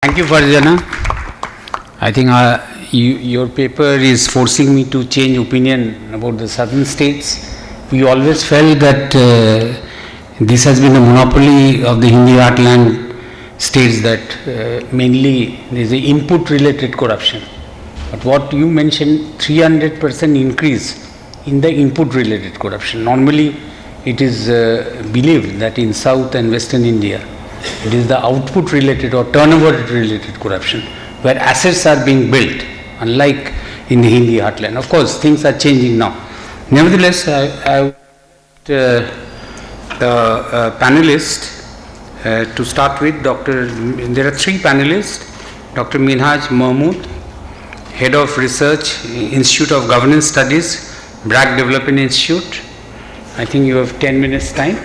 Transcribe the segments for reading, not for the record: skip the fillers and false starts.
Thank you, Farjana. I think your paper is forcing me to change opinion about the southern states. We always felt that this has been a monopoly of the Hindi heartland states, that mainly there is a input related corruption. But what you mentioned, 300% increase in the input related corruption. Normally it is believed that in South and Western India, it is the output related or turnover related corruption where assets are being built, unlike in the Hindi heartland. Of course, things are changing now. Nevertheless, I the panelists to start with. There are three panelists. Dr. Minhaj Mahmood, Head of Research, Institute of Governance Studies, BRAC Development Institute. I think you have 10 minutes time.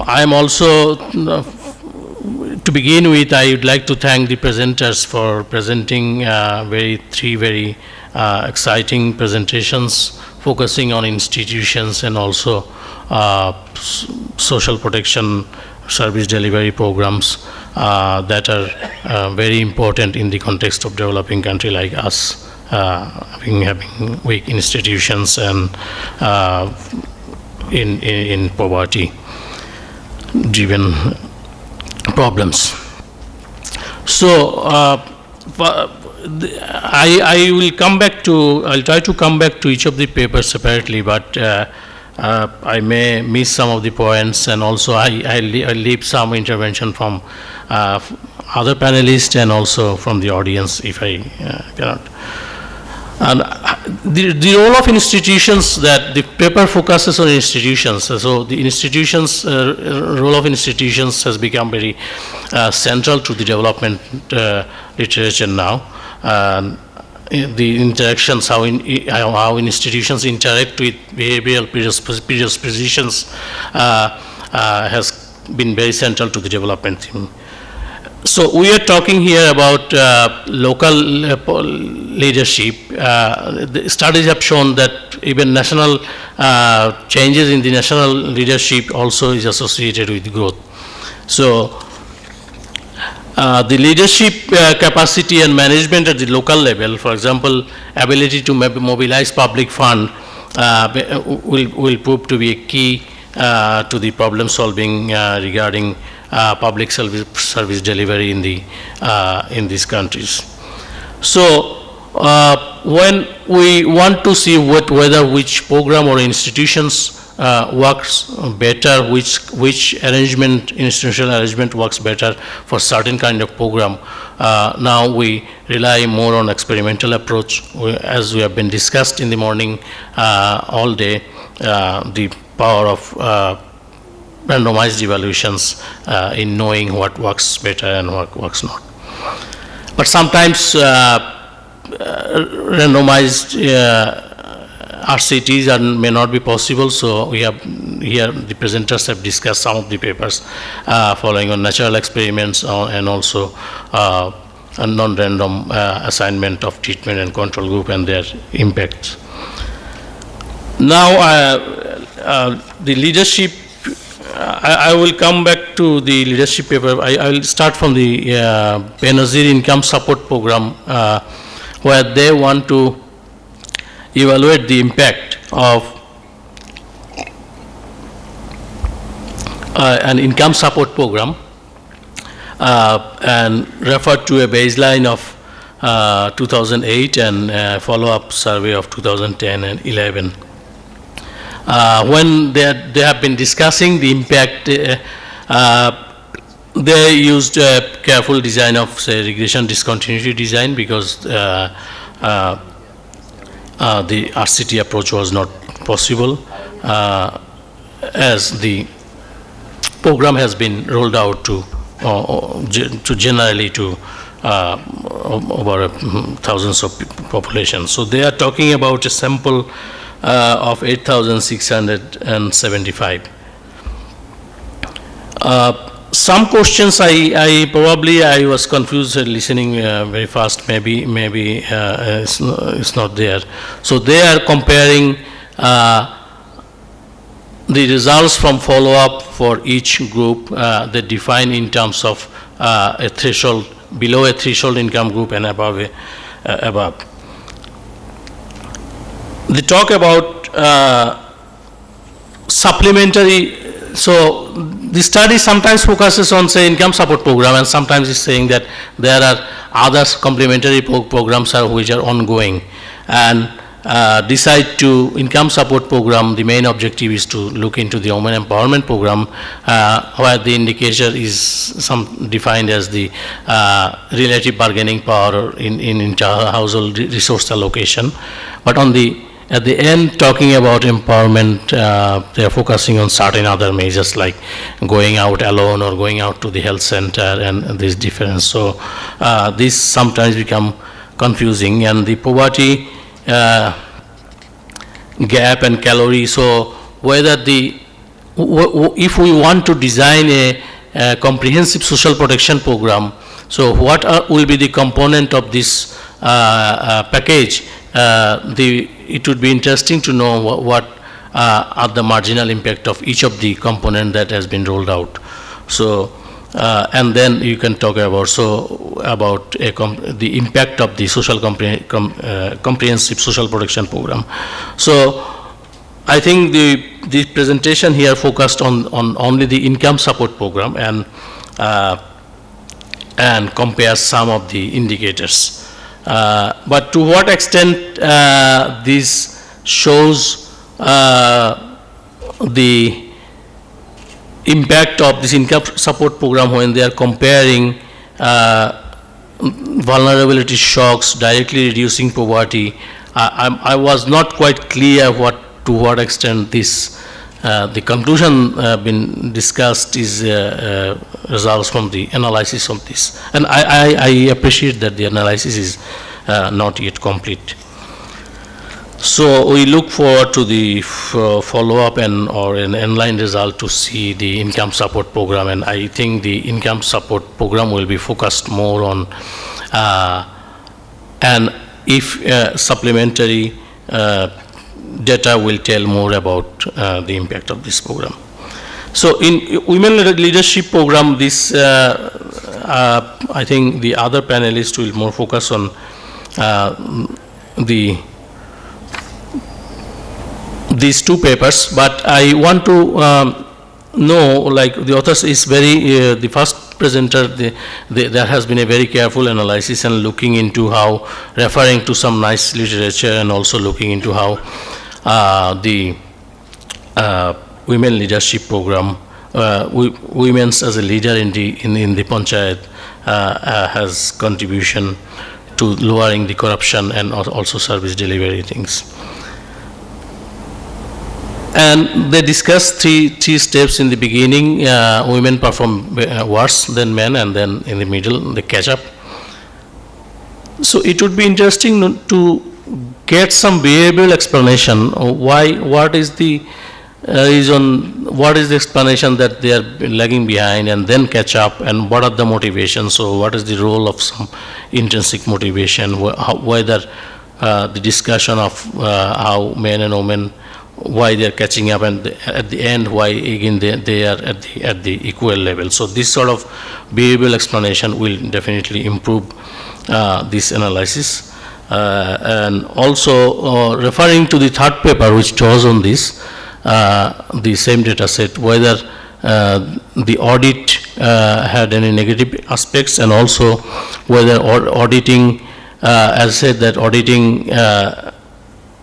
I am also, to begin with, I would like to thank the presenters for presenting three very exciting presentations focusing on institutions and also social protection service delivery programs that are very important in the context of developing country like us, having weak institutions and in poverty driven problems. So I will come back to, I'll try to come back to each of the papers separately, but I may miss some of the points, and also I'll leave some intervention from other panelists and also from the audience if I cannot. And the role of institutions, that the paper focuses on institutions. So the institutions, role of institutions has become very central to the development literature now. The interactions, how institutions interact with behavioral predispositions has been very central to the development theme. So we are talking here about local leadership. The studies have shown that even national changes in the national leadership also is associated with growth. So the leadership capacity and management at the local level, for example, ability to mobilize public fund will prove to be a key to the problem solving regarding public service delivery in these countries. So when we want to see whether which program or institutions works better, which arrangement, institutional arrangement works better for certain kind of program, now we rely more on experimental approach. As we have been discussed in the morning all day, the power of randomized evaluations in knowing what works better and what works not. But sometimes randomized RCTs may not be possible, so we have here the presenters have discussed some of the papers following on natural experiments and also a non-random assignment of treatment and control group and their impacts. Now the leadership, I will come back to the leadership paper. I will start from the Benazir Income Support Program, where they want to evaluate the impact of an income support program and refer to a baseline of 2008 and follow-up survey of 2010 and 11. When they have been discussing the impact, they used a careful design of, say, regression discontinuity design, because the RCT approach was not possible, as the program has been rolled out to generally to over thousands of population. So they are talking about a sample of 8,675. Some questions I probably I was confused listening very fast. Maybe it's not there. So they are comparing the results from follow-up for each group. They define in terms of a threshold, below a threshold income group and above above. They talk about supplementary. So the study sometimes focuses on, say, income support program, and sometimes is saying that there are other complementary programs which are ongoing, and decide to income support program. The main objective is to look into the women empowerment program, where the indicator is some defined as the relative bargaining power in household resource allocation, but on the at the end, talking about empowerment, they are focusing on certain other measures like going out alone or going out to the health center, and this difference. So this sometimes become confusing, and the poverty gap and calorie. So whether if we want to design a comprehensive social protection program, so what will be the component of this package? It would be interesting to know what are the marginal impact of each of the component that has been rolled out. So, and then you can talk about the impact of the social comprehensive social protection program. So, I think the presentation here focused on only the income support program and compares some of the indicators. But to what extent this shows the impact of this income support program when they are comparing vulnerability shocks, directly reducing poverty, I was not quite clear to what extent this the conclusion been discussed is results from the analysis of this, and I appreciate that the analysis is not yet complete. So we look forward to the follow-up or an inline result to see the income support program, and I think the income support program will be focused more on and if supplementary data will tell more about the impact of this program. So in women leadership program, this I think the other panelists will more focus on these two papers, but I want to know, like the authors is very, the first presenter, there has been a very careful analysis and looking into how, referring to some nice literature and also looking into how the women leadership program, women's as a leader in the panchayat has contribution to lowering the corruption and also service delivery things. And they discussed three steps in the beginning. Women perform worse than men, and then in the middle they catch up. So it would be interesting to get some behavioral explanation of what is the reason, what is the explanation that they are lagging behind and then catch up, and what are the motivations. So what is the role of some intrinsic motivation, whether the discussion of how men and women, why they are catching up, and at the end why again they are at the equal level. So this sort of behavioral explanation will definitely improve this analysis. And also referring to the third paper which draws on this, the same data set, whether the audit had any negative aspects, and also whether auditing, as I said, that auditing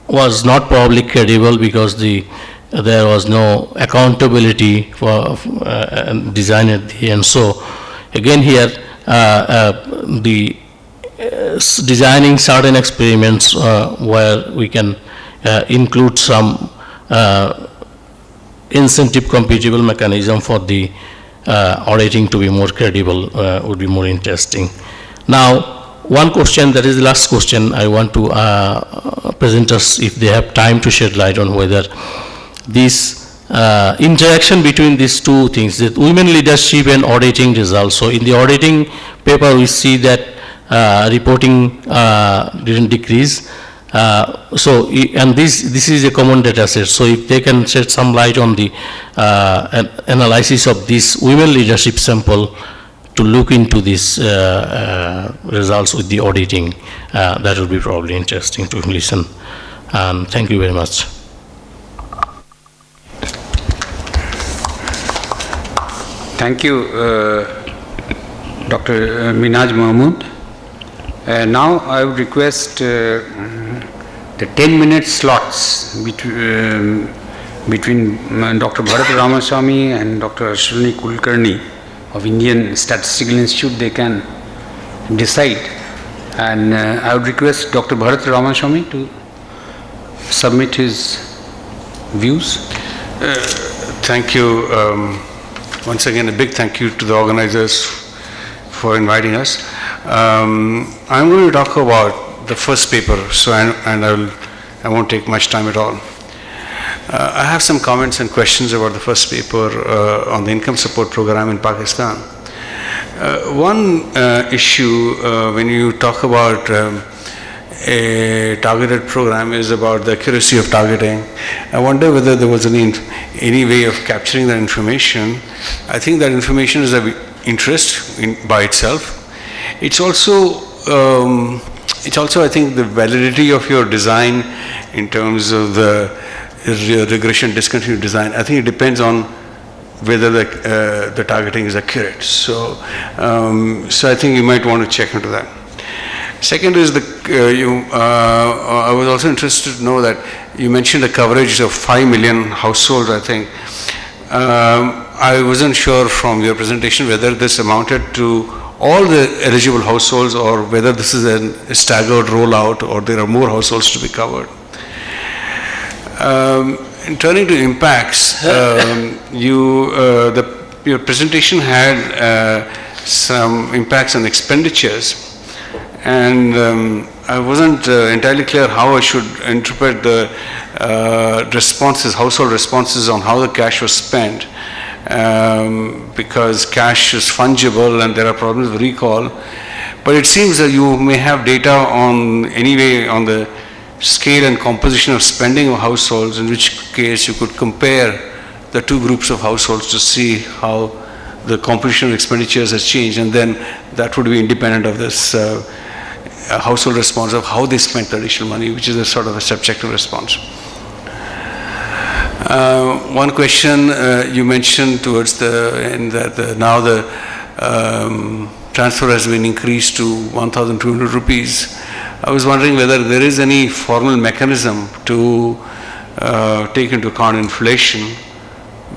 was not probably credible because there was no accountability for design at the end. So again here the designing certain experiments where we can include some incentive computable mechanism for the auditing to be more credible would be more interesting. Now, one question, that is the last question, I want to presenters, if they have time, to shed light on whether this interaction between these two things, that women leadership and auditing results. So in the auditing paper, we see that reporting didn't decrease. And this is a common data set. So if they can shed some light on the analysis of this women leadership sample to look into these results with the auditing, that would be probably interesting to listen. And thank you very much. Thank you, Dr. Minhaj Mahmood. Now I would request the 10-minute slots between Dr. Bharat Ramaswamy and Dr. Ashwini Kulkarni of Indian Statistical Institute. They can decide, and I would request Dr. Bharat Ramaswamy to submit his views. Thank you. Once again, a big thank you to the organizers for inviting us. I'm going to talk about the first paper, so I won't take much time at all. I have some comments and questions about the first paper on the income support program in Pakistan. One issue when you talk about a targeted program is about the accuracy of targeting. I wonder whether there was any way of capturing that information. I think that information is of interest by itself. It's also I think the validity of your design in terms of the regression discontinued design. I think it depends on whether the targeting is accurate. So I think you might want to check into that. Second is I was also interested to know that you mentioned a coverage of 5 million households, I think. I wasn't sure from your presentation whether this amounted to all the eligible households or whether this is a staggered rollout or there are more households to be covered. In turning to impacts, your presentation had some impacts on expenditures. And I wasn't entirely clear how I should interpret the responses, household responses on how the cash was spent, because cash is fungible and there are problems with recall. But it seems that you may have data on the scale and composition of spending of households, in which case you could compare the two groups of households to see how the composition of expenditures has changed, and then that would be independent of this household response of how they spent the additional money, which is a sort of a subjective response. One question you mentioned towards the end that now the transfer has been increased to 1,200 rupees. I was wondering whether there is any formal mechanism to take into account inflation,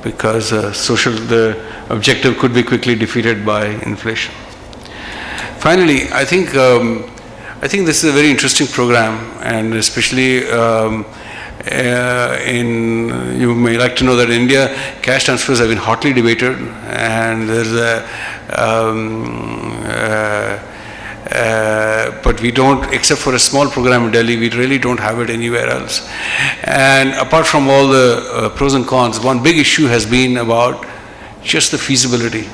because the objective could be quickly defeated by inflation. Finally, I think this is a very interesting program, and especially you may like to know that in India, cash transfers have been hotly debated, and there's but we don't, except for a small program in Delhi, we really don't have it anywhere else. And apart from all the pros and cons, one big issue has been about just the feasibility.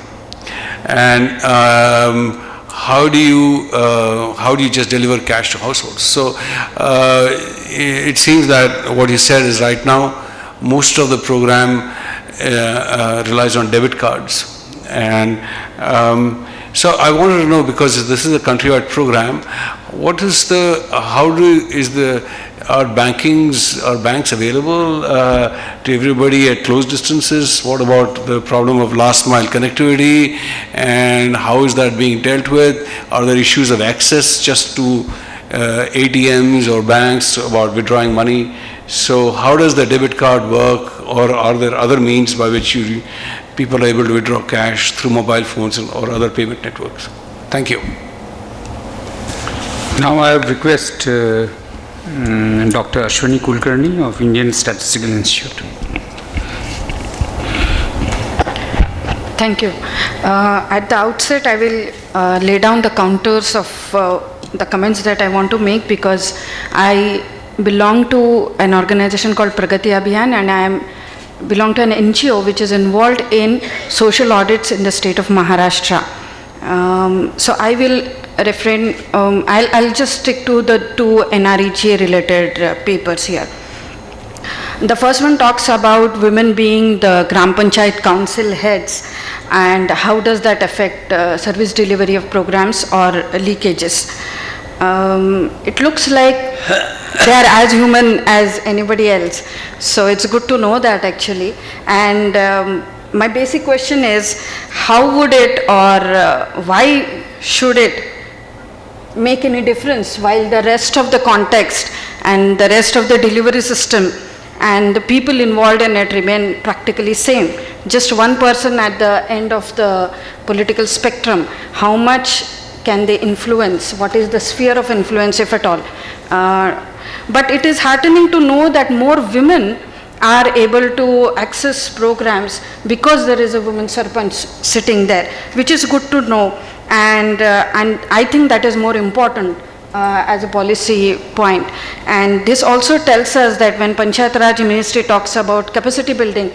And how do you just deliver cash to households? So it seems that what you said is right now, most of the program relies on debit cards. And so I wanted to know, because this is a countrywide program, are banks available to everybody at close distances? What about the problem of last mile connectivity, and how is that being dealt with? Are there issues of access just to ATMs or banks about withdrawing money? So how does the debit card work, or are there other means by which people are able to withdraw cash through mobile phones or other payment networks? Thank you. Now I would request Dr. Ashwini Kulkarni of Indian Statistical Institute. Thank you. At the outset, I will lay down the contours of the comments that I want to make, because I belong to an organization called Pragati Abhiyan, and I am belong to an NGO which is involved in social audits in the state of Maharashtra. So I will refrain, I'll just stick to the two NREGA related papers here. The first one talks about women being the Gram Panchayat council heads and how does that affect service delivery of programs or leakages. It looks like they are as human as anybody else. So it's good to know that actually. And my basic question is, how would it or why should it make any difference while the rest of the context and the rest of the delivery system and the people involved in it remain practically same? Just one person at the end of the political spectrum, how much can they influence? What is the sphere of influence, if at all? But it is heartening to know that more women are able to access programs because there is a woman sarpanch sitting there, which is good to know. And I think that is more important as a policy point. And this also tells us that when Panchayat Raj Ministry talks about capacity building,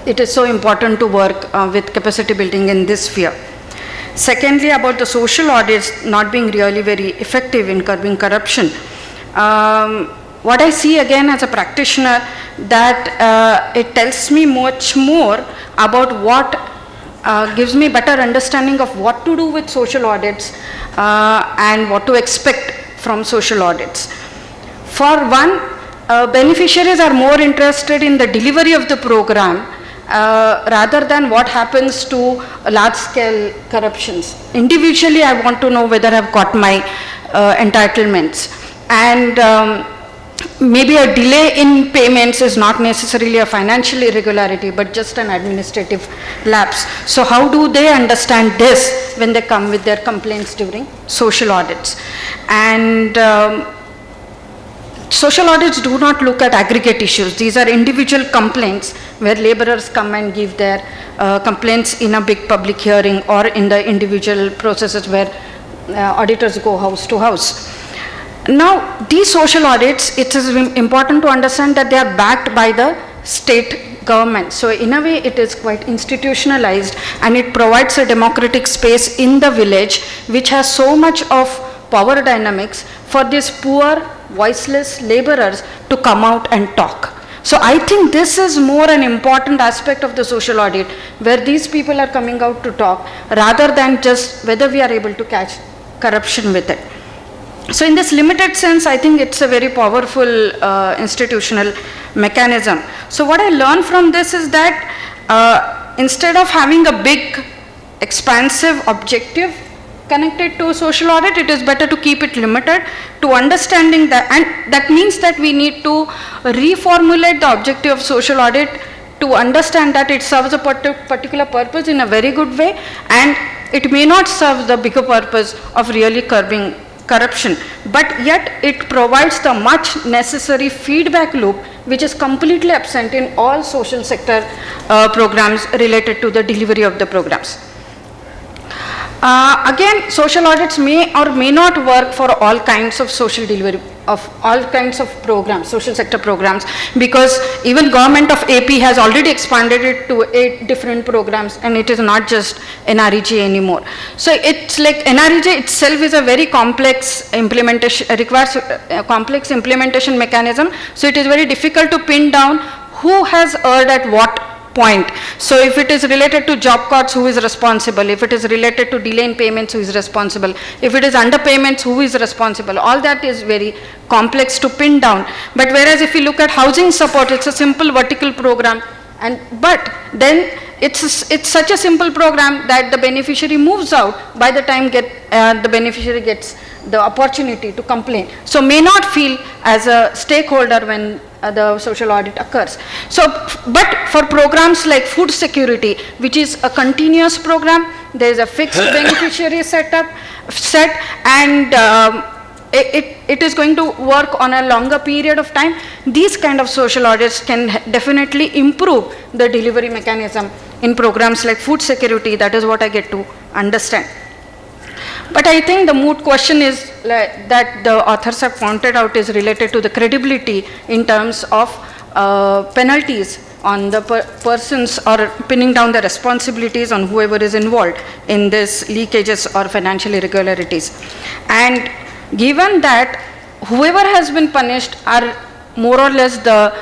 it is so important to work with capacity building in this sphere. Secondly, about the social audits not being really very effective in curbing corruption. What I see again as a practitioner, that it tells me much more about what gives me better understanding of what to do with social audits and what to expect from social audits. For one, beneficiaries are more interested in the delivery of the program rather than what happens to large-scale corruptions. Individually, I want to know whether I've got my entitlements. And maybe a delay in payments is not necessarily a financial irregularity, but just an administrative lapse. So how do they understand this when they come with their complaints during social audits? And social audits do not look at aggregate issues. These are individual complaints where laborers come and give their complaints in a big public hearing or in the individual processes where auditors go house to house. Now, these social audits, it is important to understand that they are backed by the state government. So in a way, it is quite institutionalized and it provides a democratic space in the village which has so much of power dynamics for these poor, voiceless laborers to come out and talk. So I think this is more an important aspect of the social audit, where these people are coming out to talk rather than just whether we are able to catch corruption with it. So in this limited sense, I think it's a very powerful institutional mechanism. So what I learned from this is that instead of having a big, expansive objective connected to social audit, it is better to keep it limited to understanding that, and that means that we need to reformulate the objective of social audit to understand that it serves a particular purpose in a very good way, and it may not serve the bigger purpose of really curbing corruption, but yet it provides the much necessary feedback loop which is completely absent in all social sector programs related to the delivery of the programs. Again, social audits may or may not work for all kinds of social delivery of all kinds of programs, social sector programs, because even government of AP has already expanded it to 8 different programs, and it is not just NREGA anymore. So it's like NREGA itself is a very complex implementation, requires a complex implementation mechanism. So it is very difficult to pin down who has erred at what point. So if it is related to job cards, who is responsible? If it is related to delay in payments, who is responsible? If it is underpayments, who is responsible? All that is very complex to pin down. But whereas if you look at housing support, it's a simple vertical program, but then it's such a simple program that the beneficiary moves out by the time the beneficiary gets the opportunity to complain. So may not feel as a stakeholder when the social audit occurs. So, but for programs like food security, which is a continuous program, there is a fixed beneficiary set, and it is going to work on a longer period of time. These kind of social audits can definitely improve the delivery mechanism in programs like food security. That is what I get to understand. But I think the moot question is that the authors have pointed out is related to the credibility in terms of penalties on the persons or pinning down the responsibilities on whoever is involved in this leakages or financial irregularities. And given that whoever has been punished are more or less the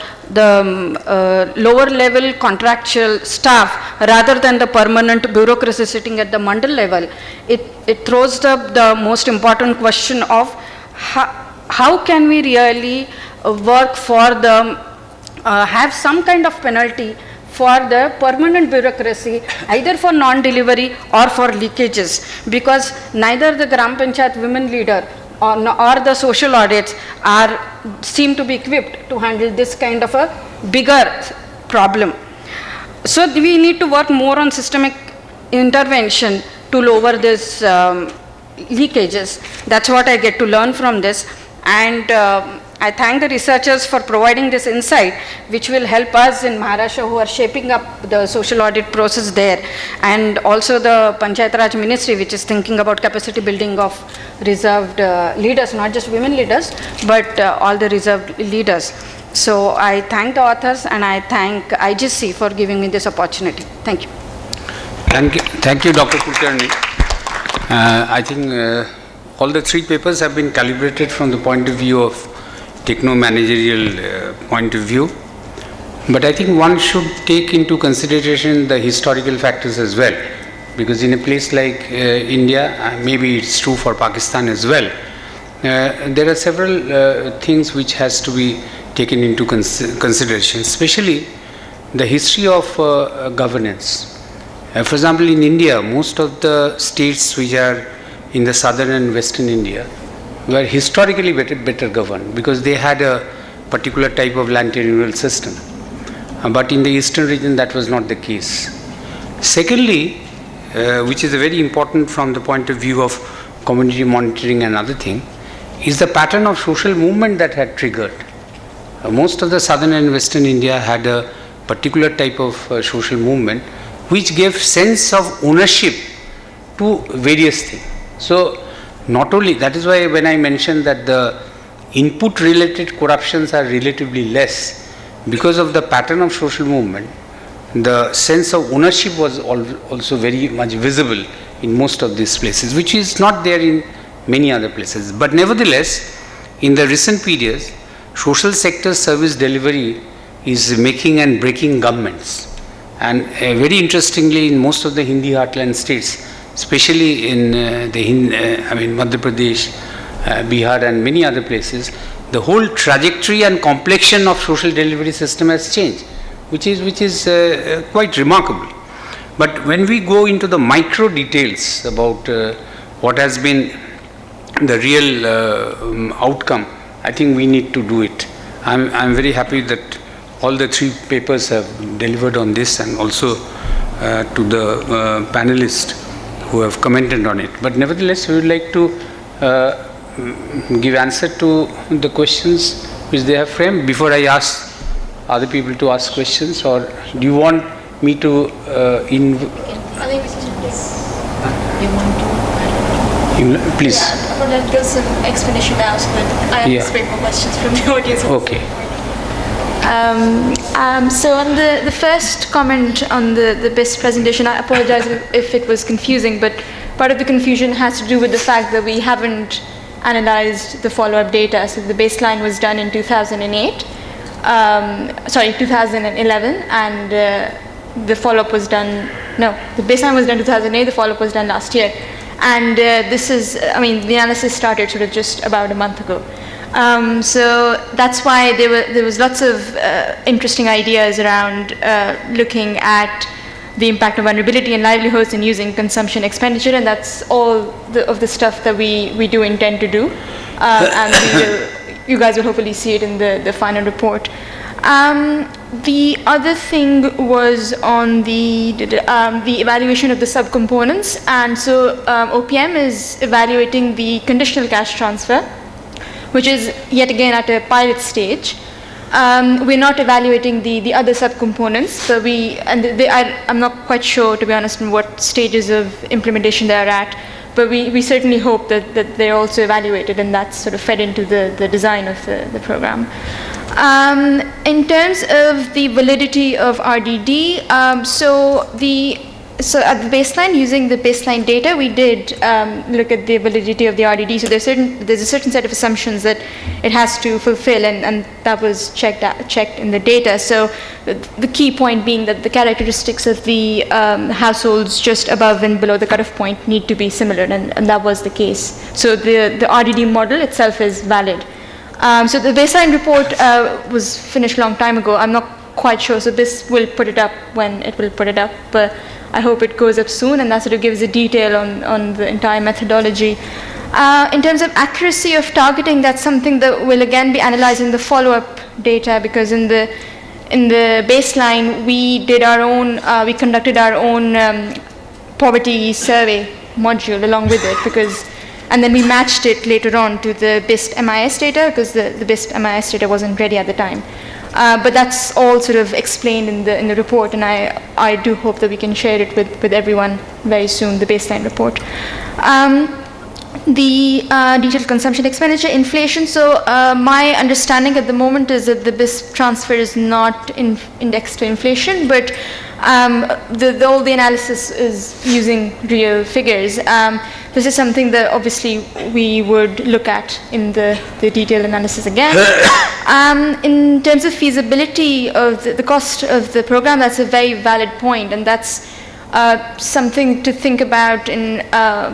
lower level contractual staff rather than the permanent bureaucracy sitting at the mandal level, it throws up the most important question of how can we really work for the have some kind of penalty for the permanent bureaucracy, either for non-delivery or for leakages, because neither the Gram Panchayat women leader or the social audits seem to be equipped to handle this kind of a bigger problem. So we need to work more on systemic intervention to lower this leakages. That's what I get to learn from this. And I thank the researchers for providing this insight, which will help us in Maharashtra who are shaping up the social audit process there, and also the Panchayat Raj Ministry, which is thinking about capacity building of reserved leaders, not just women leaders, but all the reserved leaders. So I thank the authors and I thank IGC for giving me this opportunity. Thank you. Thank you, Dr. Kulkarni. I think all the three papers have been calibrated from the point of view of techno-managerial point of view, but I think one should take into consideration the historical factors as well, because in a place like India, maybe it's true for Pakistan as well, there are several things which has to be taken into consideration, especially the history of governance. For example, in India, most of the states which are in the southern and western India were historically better governed because they had a particular type of land tenure system. But in the eastern region, that was not the case. Secondly, which is very important from the point of view of community monitoring and other thing, is the pattern of social movement that had triggered. Most of the southern and western India had a particular type of social movement which gave sense of ownership to various things. So not only, that is why when I mentioned that the input related corruptions are relatively less, because of the pattern of social movement, the sense of ownership was also very much visible in most of these places, which is not there in many other places. But nevertheless, in the recent periods, social sector service delivery is making and breaking governments. And very interestingly, in most of the Hindi heartland states, especially in Madhya Pradesh, Bihar and many other places, the whole trajectory and complexion of social delivery system has changed, which is quite remarkable. But when we go into the micro details about what has been the real outcome, I think we need to do it. I'm very happy that all the three papers have delivered on this, and also to the panelists who have commented on it. But nevertheless, we would like to give answer to the questions which they have framed before I ask other people to ask questions, or do you want me to I think we should just you want to please? Yeah, for that there's some explanation now, so that I anticipate more questions from the audience. Okay. So on the first comment on the best presentation, I apologize if it was confusing, but part of the confusion has to do with the fact that we haven't analyzed the follow-up data. So the baseline was done in 2011, and the follow-up was done, the baseline was done 2008, the follow-up was done last year. And the analysis started sort of just about a month ago. So that's why there was lots of interesting ideas around looking at the impact of vulnerability and livelihoods and using consumption expenditure, and that's all of the stuff that we do intend to do, and you guys will hopefully see it in the final report. The other thing was on the evaluation of the subcomponents, and so OPM is evaluating the conditional cash transfer, which is yet again at a pilot stage. We're not evaluating the other subcomponents, but I'm not quite sure, to be honest, in what stages of implementation they are at, but we certainly hope that they're also evaluated, and that's sort of fed into the design of the program. In terms of the validity of RDD, so at the baseline, using the baseline data, we did look at the validity of the RDD. So there's a certain set of assumptions that it has to fulfill, and that was checked in the data. So the key point being that the characteristics of the households just above and below the cutoff point need to be similar, and that was the case. So the RDD model itself is valid. So the baseline report was finished a long time ago. I'm not quite sure, so this will put it up when it will put it up, but I hope it goes up soon, and that sort of gives a detail on the entire methodology. In terms of accuracy of targeting, that's something that will again be analyzed in the follow-up data, because in the baseline we conducted our own poverty survey module along with it, and then we matched it later on to the BISP MIS data, because the BISP MIS data wasn't ready at the time. But that's all sort of explained in the report, and I do hope that we can share it with everyone very soon, the baseline report. The detailed consumption expenditure inflation. So my understanding at the moment is that the BISP transfer is not indexed to inflation, but all the analysis is using real figures. This is something that obviously we would look at in the detailed analysis again. In terms of feasibility of the cost of the program, that's a very valid point, and that's something to think about in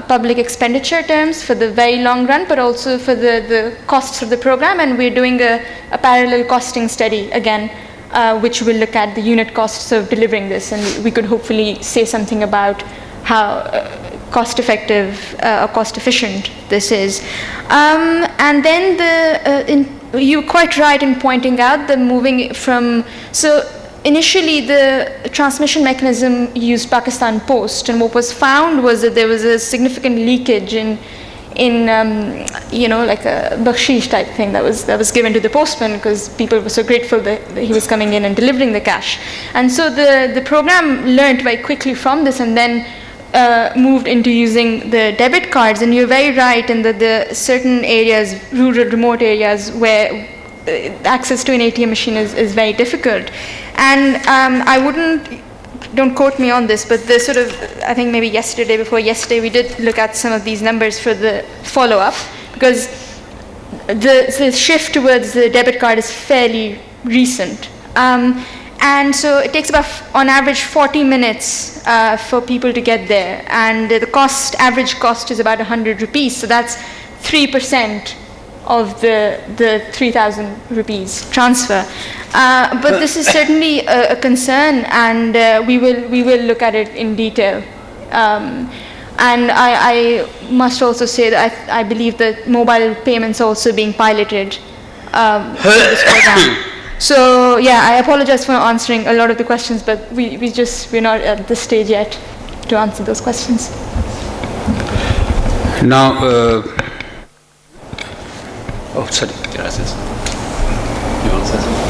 public expenditure terms for the very long run, but also for the costs of the program. And we're doing a parallel costing study again, which will look at the unit costs of delivering this, and we could hopefully say something about how cost-effective or cost-efficient this is. And then you're quite right in pointing out the moving from, so initially the transmission mechanism used Pakistan Post, and what was found was that there was a significant leakage in like a bakshish type thing that was given to the postman, because people were so grateful that he was coming in and delivering the cash. And so the program learned very quickly from this, and then moved into using the debit cards. And you're very right in that the certain areas, rural, remote areas, where access to an ATM machine is very difficult. And don't quote me on this, but the sort of, I think maybe before yesterday, we did look at some of these numbers for the follow-up, because the shift towards the debit card is fairly recent. And so it takes about, on average, 40 minutes for people to get there. And the average cost is about 100 rupees. So that's 3% of the 3,000 rupees transfer. But this is certainly a concern, and we will look at it in detail. And I must also say that I believe that mobile payments are also being piloted for this program. So yeah, I apologize for answering a lot of the questions, but we're not at this stage yet to answer those questions. Now, sorry. Gracias. You want to say something?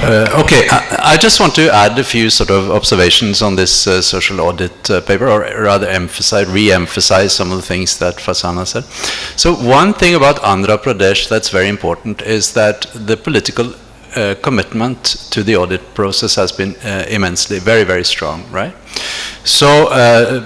Okay, I just want to add a few sort of observations on this social audit paper, or rather re-emphasize some of the things that Farzana said. So one thing about Andhra Pradesh that's very important is that the political commitment to the audit process has been immensely, very, very strong, right? So,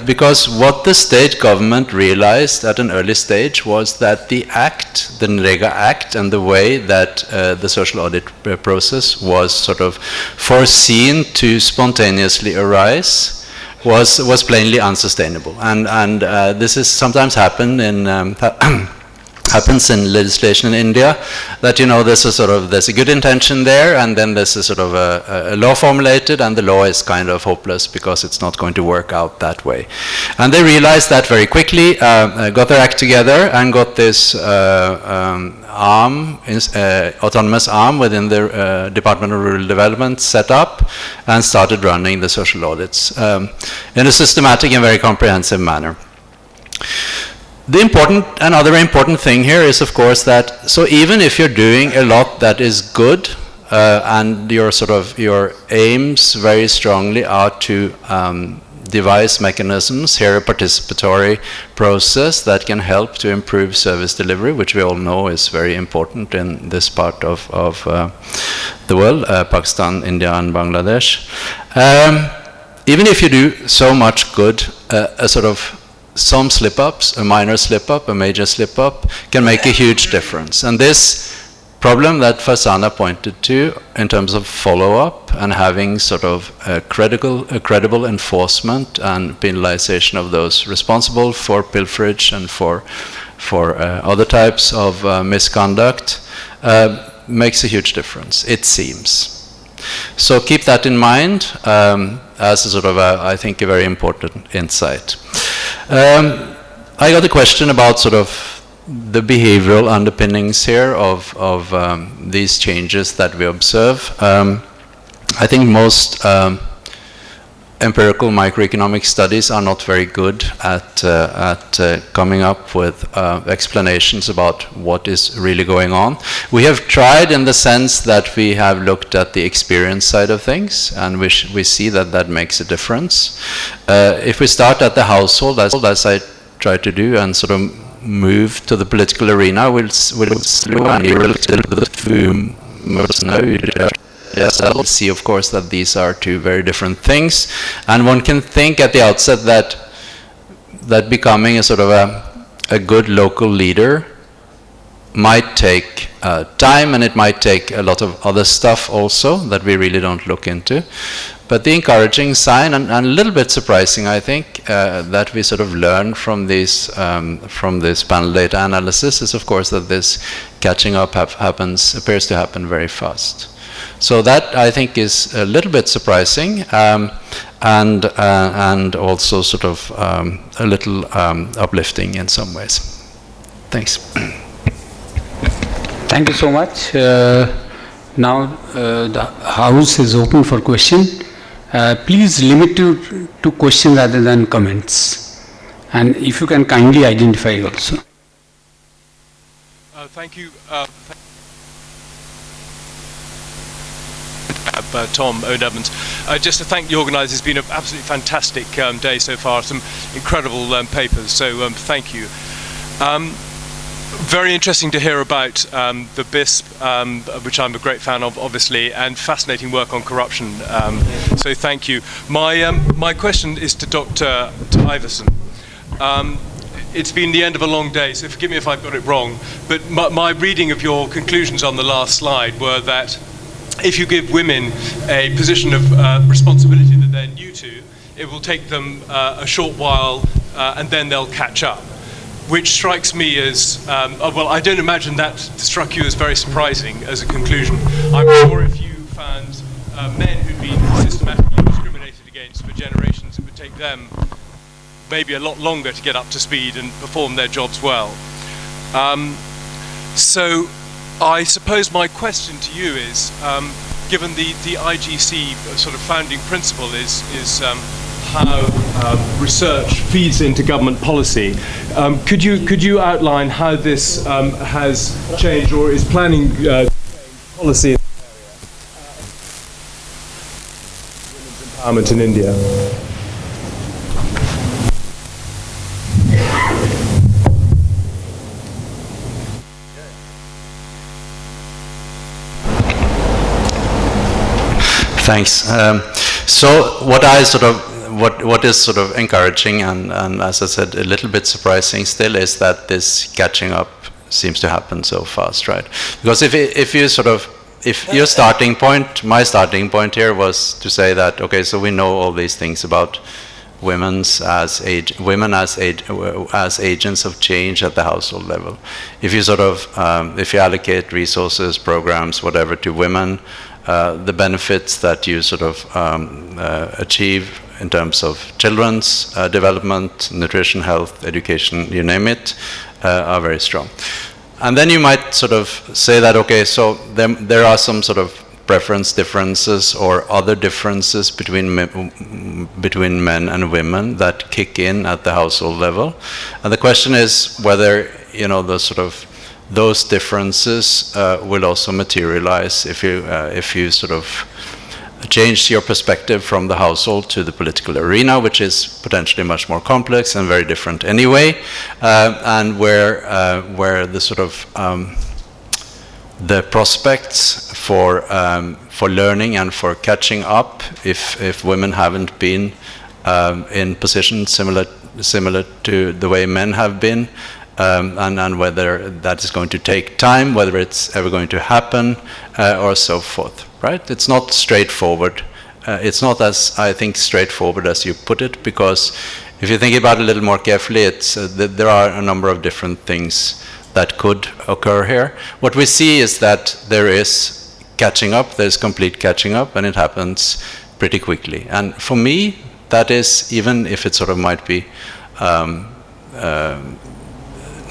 because what the state government realized at an early stage was that the act, the NREGA Act, and the way that the social audit process was sort of foreseen to spontaneously arise was plainly unsustainable. And this is sometimes happens in legislation in India, that there's a good intention there, and then there's a sort of a law formulated, and the law is kind of hopeless because it's not going to work out that way. And they realized that very quickly, got their act together, and got this autonomous arm within the Department of Rural Development set up, and started running the social audits in a systematic and very comprehensive manner. Another important thing here is, of course, that so even if you're doing a lot that is good, and your aims very strongly are to devise mechanisms, here a participatory process that can help to improve service delivery, which we all know is very important in this part of the world, Pakistan, India and Bangladesh. Even if you do so much good, a sort of some slip-ups, a minor slip-up, a major slip-up, can make a huge difference. And this problem that Farzana pointed to in terms of follow-up and having sort of a credible enforcement and penalization of those responsible for pilferage and for other types of misconduct makes a huge difference, it seems. So keep that in mind as a sort of, I think, a very important insight. I got a question about sort of the behavioral underpinnings here of these changes that we observe. I think most empirical microeconomic studies are not very good at coming up with explanations about what is really going on. We have tried in the sense that we have looked at the experience side of things, and we see that that makes a difference. If we start at the household, as I try to do, and sort of move to the political arena, we'll see, of course, that these are two very different things. And one can think at the outset that becoming a sort of a good local leader might take time, and it might take a lot of other stuff also that we really don't look into. But the encouraging sign, and a little bit surprising, I think, that we sort of learn from this panel data analysis is, of course, that this catching up appears to happen very fast. So that, I think, is a little bit surprising, and also sort of a little uplifting in some ways. Thanks. Thank you so much. Now the house is open for question. Please limit to questions rather than comments. And if you can kindly identify also. Thank you. Tom O'Devons. Just to thank the organisers, it's been an absolutely fantastic day so far, some incredible papers, so thank you. Very interesting to hear about the BISP, which I'm a great fan of, obviously, and fascinating work on corruption, so thank you. My question is to Dr. Iversen. It's been the end of a long day, so forgive me if I've got it wrong, but my reading of your conclusions on the last slide were that if you give women a position of responsibility that they're new to, it will take them a short while and then they'll catch up, which strikes me as, well, I don't imagine that struck you as very surprising as a conclusion. I'm sure if you found men who'd been systematically discriminated against for generations, it would take them maybe a lot longer to get up to speed and perform their jobs well. So I suppose my question to you is, given the IGC sort of founding principle is how research feeds into government policy, could you outline how this has changed or is planning policy in women's empowerment in India? Thanks. So what is sort of encouraging and as I said, a little bit surprising still is that this catching up seems to happen so fast, right? Because if your starting point, my starting point here was to say that, okay, so we know all these things about women as agents of change at the household level. If you if you allocate resources, programs, whatever to women, the benefits that you achieve in terms of children's development, nutrition, health, education, you name it, are very strong. And then you might say that, okay, so there are some preference differences or other differences between men and women that kick in at the household level. And the question is whether, those differences will also materialize if you changed your perspective from the household to the political arena, which is potentially much more complex and very different anyway, and where the sort of the prospects for learning and for catching up, if women haven't been in positions similar to the way men have been, and whether that is going to take time, whether it's ever going to happen, or so forth. Right? It's not straightforward. It's not as, I think, straightforward as you put it, because if you think about it a little more carefully, it's there are a number of different things that could occur here. What we see is that there is catching up, there's complete catching up, and it happens pretty quickly. And for me, that is, even if it sort of might be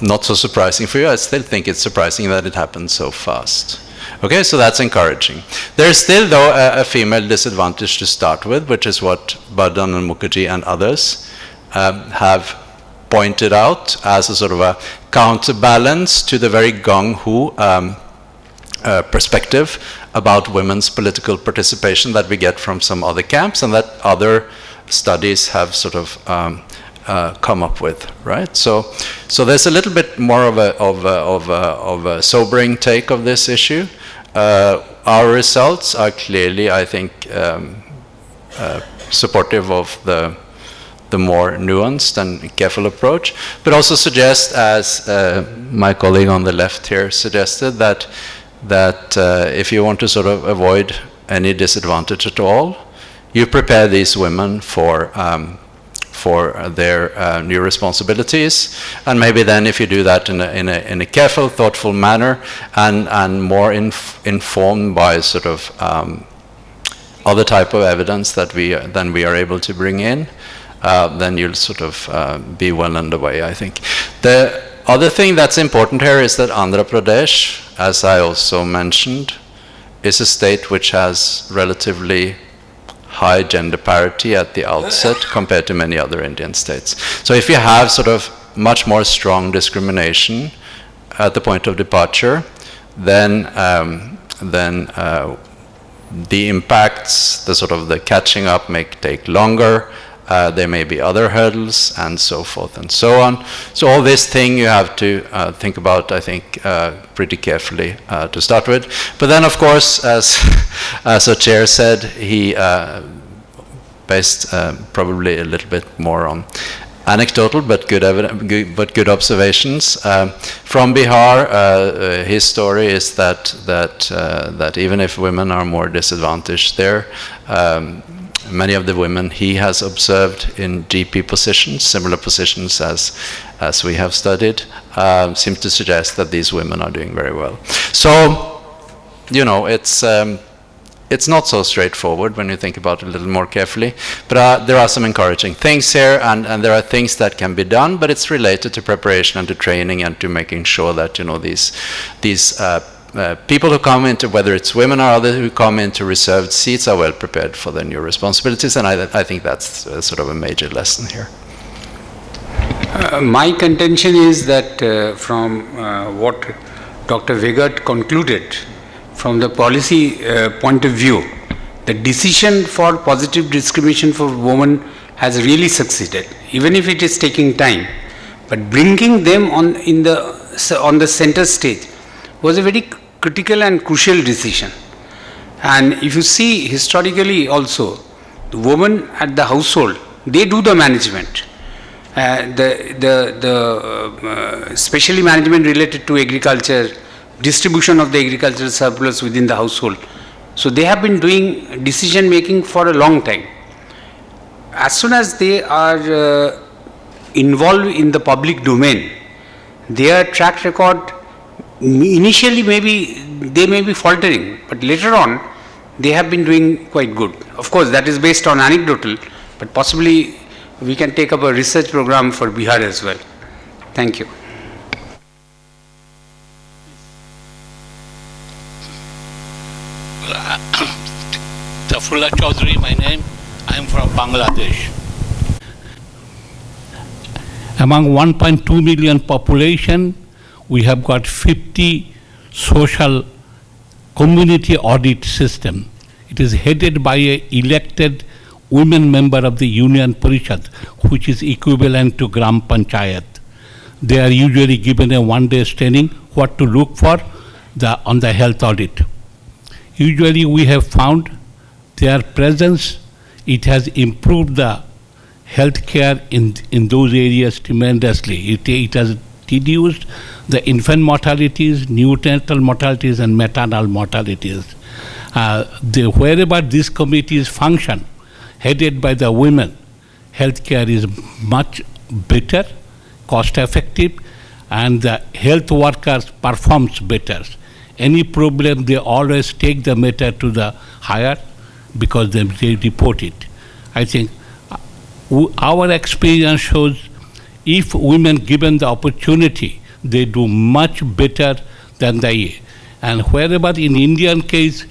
not so surprising for you, I still think it's surprising that it happens so fast. Okay, so that's encouraging. There's still, though, a female disadvantage to start with, which is what Bardhan and Mukherjee and others have pointed out as a sort of a counterbalance to the very gung-ho perspective about women's political participation that we get from some other camps, and that other studies have sort of come up with, right? So there's a little bit more of a sobering take of this issue. Our results are clearly, I think, supportive of the more nuanced and careful approach, but also suggest, as my colleague on the left here suggested, that if you want to sort of avoid any disadvantage at all, you prepare these women for their new responsibilities, and maybe then if you do that in a careful, thoughtful manner, and more informed by sort of other type of evidence that we are able to bring in, then you'll sort of be well underway, I think. The other thing that's important here is that Andhra Pradesh, as I also mentioned, is a state which has relatively high gender parity at the outset compared to many other Indian states. So if you have sort of much more strong discrimination at the point of departure, then the impacts, the sort of the catching up may take longer. There may be other hurdles, and so forth and so on. So all this thing you have to think about, I think, pretty carefully to start with. But then, of course, as our chair said, he based probably a little bit more on anecdotal but good observations from Bihar. His story is that even if women are more disadvantaged there, many of the women he has observed in GP positions, similar positions as we have studied, seem to suggest that these women are doing very well. So, you know, it's not so straightforward when you think about it a little more carefully, but there are some encouraging things here, and there are things that can be done, but it's related to preparation and to training and to making sure that, you know, these people who come into, whether it's women or others who come into reserved seats, are well prepared for their new responsibilities, and I think that's sort of a major lesson here. My contention is that from what Dr. Vegert concluded, from the policy point of view, the decision for positive discrimination for women has really succeeded, even if it is taking time. But bringing them on the center stage was a very critical and crucial decision. And if you see historically also, the women at the household, they do the management. Especially management related to agriculture, distribution of the agricultural surplus within the household. So they have been doing decision making for a long time. As soon as they are involved in the public domain, their track record initially they may be faltering, but later on they have been doing quite good. Of course, that is based on anecdotal, but possibly we can take up a research program for Bihar as well. Thank you. Safrullah Chaudhary, my name. I am from Bangladesh. Among 1.2 million population, we have got 50 social community audit system. It is headed by a elected women member of the Union Parishad, which is equivalent to Gram Panchayat. They are usually given a one-day training what to look for on the health audit. Usually we have found their presence, it has improved the healthcare in those areas tremendously. It has reduced the infant mortalities, neonatal mortalities, and maternal mortalities. Wherever these committees function, headed by the women, healthcare is much better, cost effective, and the health workers performs better. Any problem, they always take the matter to the higher because they report it. I think our experience shows if women given the opportunity, they do much better than they. And wherever in Indian case,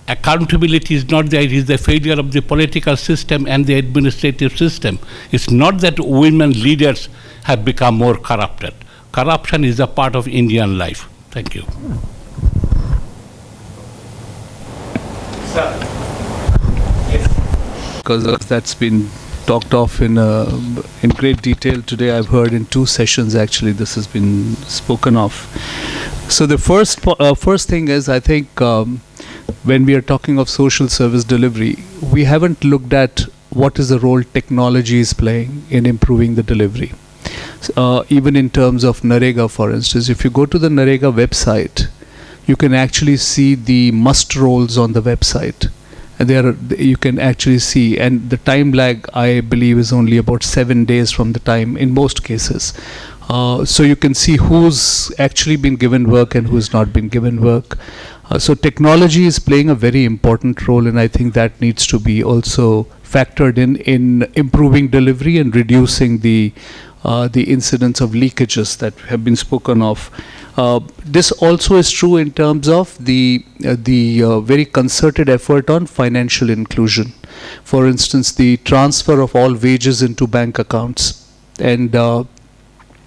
accountability is not there, it is the failure of the political system and the administrative system. It's not that women leaders have become more corrupted. Corruption is a part of Indian life. Thank you. Because that's been talked of in great detail today. I've heard in 2 sessions actually this has been spoken of. So the first thing is, I think when we are talking of social service delivery, we haven't looked at what is the role technology is playing in improving the delivery. Even in terms of NREGA, for instance, if you go to the NREGA website, you can actually see the must roles on the website. And you can actually see, and the time lag, I believe, is only about 7 days from the time in most cases. So you can see who's actually been given work and who's not been given work. So technology is playing a very important role, and I think that needs to be also factored in improving delivery and reducing the incidence of leakages that have been spoken of. This also is true in terms of the very concerted effort on financial inclusion. For instance, the transfer of all wages into bank accounts. And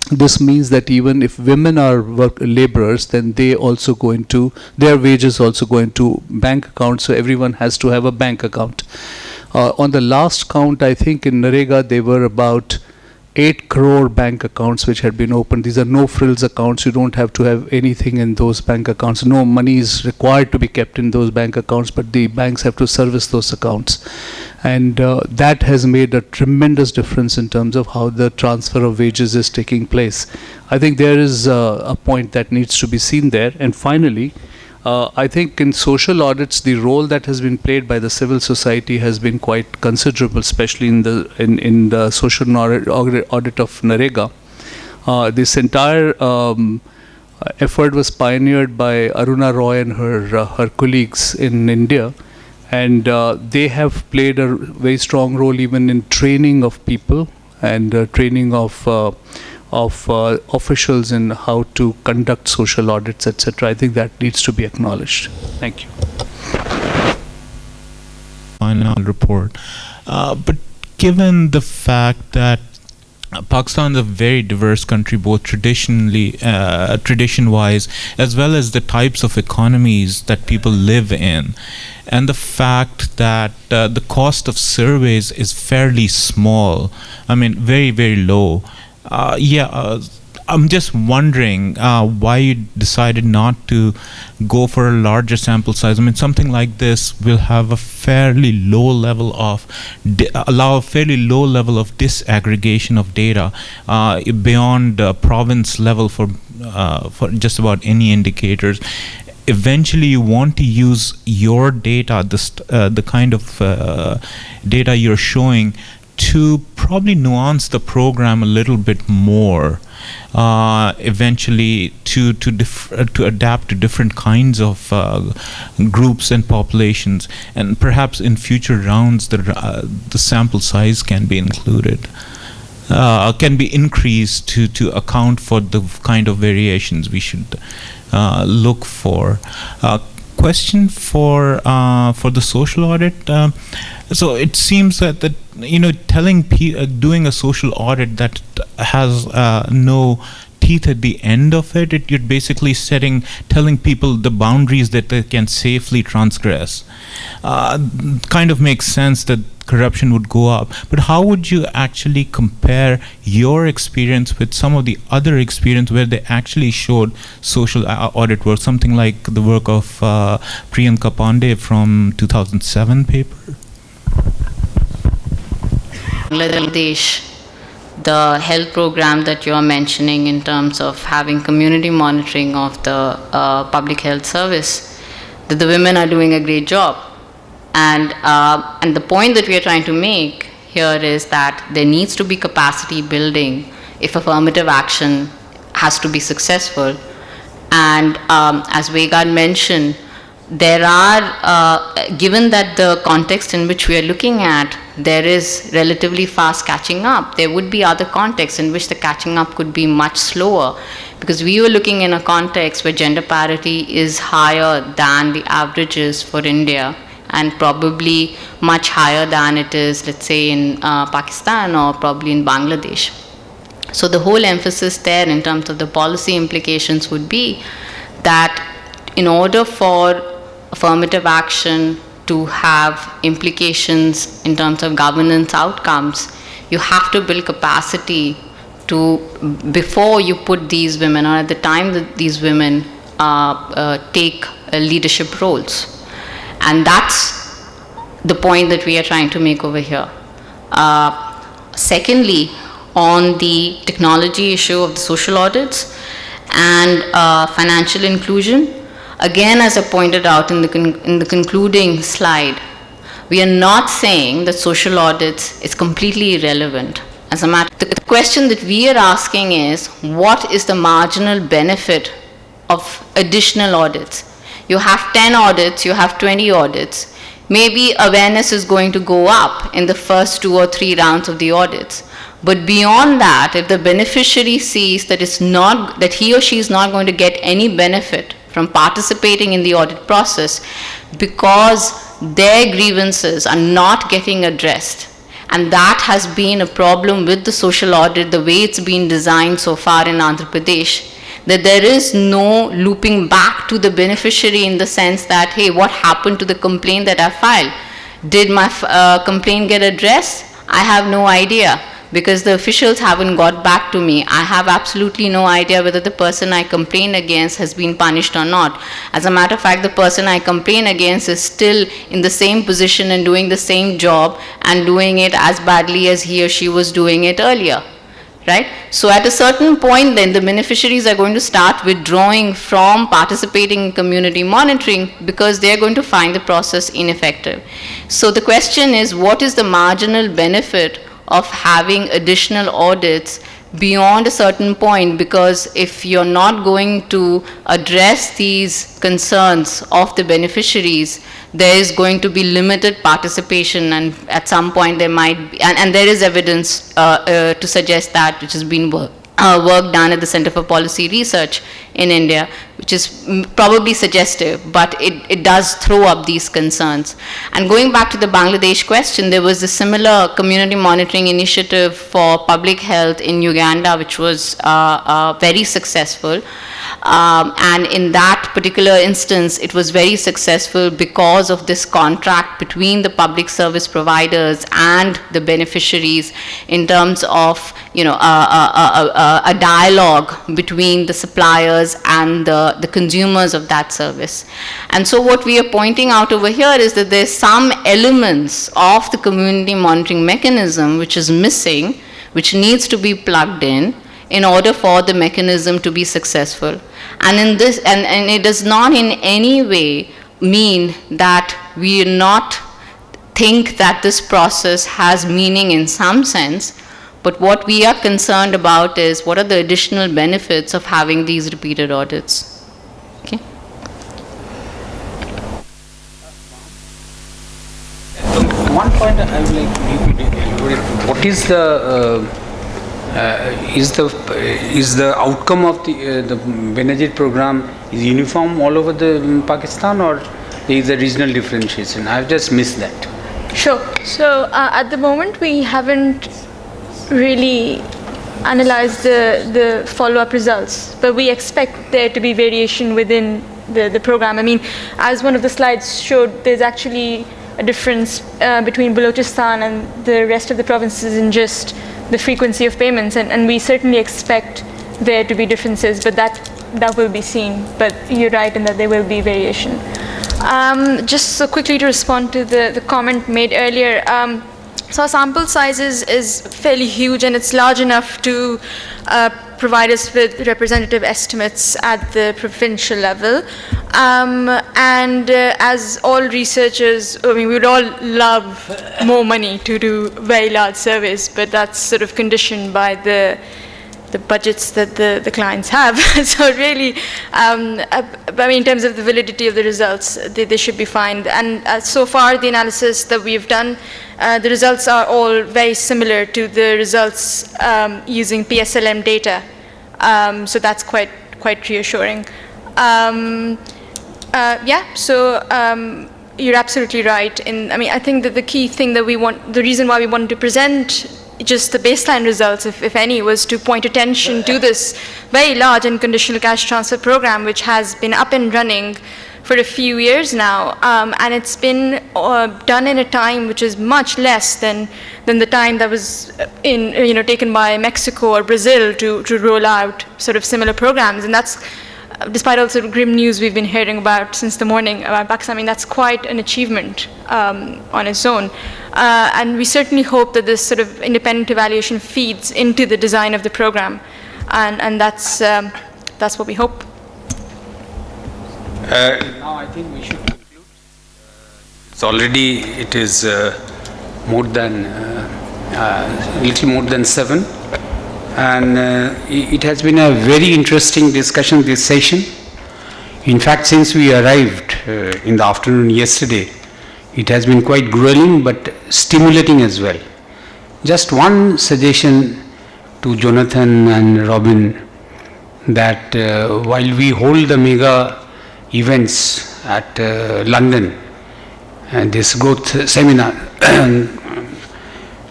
this means that even if women are laborers, then their wages also go into bank accounts. So everyone has to have a bank account. On the last count, I think in NREGA, there were about 8 crore bank accounts which had been opened. These are no-frills accounts. You don't have to have anything in those bank accounts. No money is required to be kept in those bank accounts, but the banks have to service those accounts. And that has made a tremendous difference in terms of how the transfer of wages is taking place. I think there is a point that needs to be seen there. And finally, I think in social audits, the role that has been played by the civil society has been quite considerable, especially in the social audit of NREGA. This entire effort was pioneered by Aruna Roy and her colleagues in India, and they have played a very strong role even in training of people and training of officials in how to conduct social audits, etc. I think that needs to be acknowledged. Thank you. Final report. But given the fact that Pakistan is a very diverse country, both tradition-wise, as well as the types of economies that people live in, and the fact that the cost of surveys is fairly small, I mean, very, very low. I'm just wondering why you decided not to go for a larger sample size. I mean, something like this will have a fairly low level of disaggregation of data beyond province level for just about any indicators. Eventually, you want to use your data, the kind of data you're showing, to probably nuance the program a little bit more, eventually to adapt to different kinds of groups and populations, and perhaps in future rounds the sample size can be included, can be increased to account for the kind of variations we should look for. Question for the social audit. So it seems that doing a social audit that has no teeth at the end of it. You're basically telling people the boundaries that they can safely transgress. Kind of makes sense that corruption would go up. But how would you actually compare your experience with some of the other experience where they actually showed social audit work, something like the work of Priyanka Pandey from 2007 paper? Bangladesh, the health program that you are mentioning in terms of having community monitoring of the public health service, that the women are doing a great job. And the point that we are trying to make here is that there needs to be capacity building if affirmative action has to be successful. And as Vegard mentioned, there are, given that the context in which we are looking at, there is relatively fast catching up. There would be other contexts in which the catching up could be much slower, because we were looking in a context where gender parity is higher than the averages for India, and probably much higher than it is, let's say, in Pakistan or probably in Bangladesh. So the whole emphasis there in terms of the policy implications would be that in order for affirmative action to have implications in terms of governance outcomes, you have to build capacity to, before you put these women, or at the time that these women take leadership roles. And that's the point that we are trying to make over here. Secondly, on the technology issue of the social audits and financial inclusion, again, as I pointed out in the concluding slide, we are not saying that social audits is completely irrelevant. As a matter, the question that we are asking is, what is the marginal benefit of additional audits? You have 10 audits, you have 20 audits. Maybe awareness is going to go up in the first 2 or 3 rounds of the audits. But beyond that, if the beneficiary sees that that he or she is not going to get any benefit from participating in the audit process because their grievances are not getting addressed, and that has been a problem with the social audit, the way it's been designed so far in Andhra Pradesh, that there is no looping back to the beneficiary in the sense that, hey, what happened to the complaint that I filed? Did my complaint get addressed? I have no idea, because the officials haven't got back to me. I have absolutely no idea whether the person I complained against has been punished or not. As a matter of fact, the person I complained against is still in the same position and doing the same job and doing it as badly as he or she was doing it earlier. Right? So at a certain point then, the beneficiaries are going to start withdrawing from participating in community monitoring because they are going to find the process ineffective. So the question is, what is the marginal benefit of having additional audits beyond a certain point? Because if you're not going to address these concerns of the beneficiaries, there is going to be limited participation, and at some point there might be, and there is evidence to suggest that, which has been work done at the Center for Policy Research in India, which is probably suggestive, but it does throw up these concerns. And going back to the Bangladesh question, there was a similar community monitoring initiative for public health in Uganda, which was very successful. And in that particular instance, it was very successful because of this contract between the public service providers and the beneficiaries in terms of, you know, a dialogue between the suppliers and the consumers of that service. And so what we are pointing out over here is that there's some elements of the community monitoring mechanism which is missing, which needs to be plugged in order for the mechanism to be successful. And in this, and it does not in any way mean that we not think that this process has meaning in some sense, but what we are concerned about is what are the additional benefits of having these repeated audits. Okay. One point I would like to, what is the outcome of the Benazir program is uniform all over the Pakistan, or there is a regional differentiation? I've just missed that. Sure. So at the moment we haven't really analyze the follow-up results, but we expect there to be variation within the program. I mean, as one of the slides showed, there's actually a difference between Balochistan and the rest of the provinces in just the frequency of payments, and we certainly expect there to be differences, but that will be seen. But you're right in that there will be variation. Just so quickly to respond to the comment made earlier, so our sample size is fairly huge, and it's large enough to provide us with representative estimates at the provincial level. And as all researchers, I mean, we would all love more money to do very large surveys, but that's sort of conditioned by the budgets that the clients have. So really, I mean, in terms of the validity of the results, they should be fine. And so far, the analysis that we've done, the results are all very similar to the results using PSLM data. So that's quite reassuring. You're absolutely right. I mean, I think that the key thing that the reason why we wanted to present just the baseline results, if any, was to point attention to this very large unconditional cash transfer program, which has been up and running for a few years now, and it's been done in a time which is much less than the time that was taken by Mexico or Brazil to roll out sort of similar programs. And that's despite all sort of grim news we've been hearing about since the morning about Pakistan. I mean, that's quite an achievement on its own. And we certainly hope that this sort of independent evaluation feeds into the design of the program. And that's what we hope. Now I think we should conclude. It is little more than 7. And it has been a very interesting discussion this session. In fact, since we arrived in the afternoon yesterday, it has been quite grueling but stimulating as well. Just one suggestion to Jonathan and Robin, that while we hold the mega events at London and this growth seminar,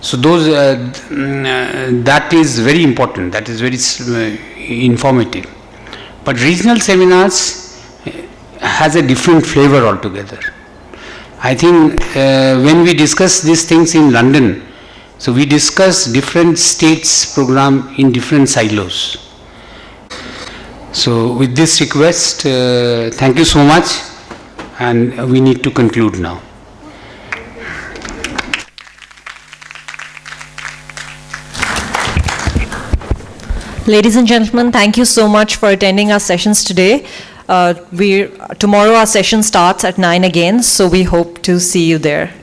so those that is very important, that is very informative. But regional seminars has a different flavor altogether. I think when we discuss these things in London, so we discuss different states' program in different silos. So with this request, thank you so much, and we need to conclude now. Ladies and gentlemen, thank you so much for attending our sessions today. Tomorrow our session starts at 9 again, so we hope to see you there.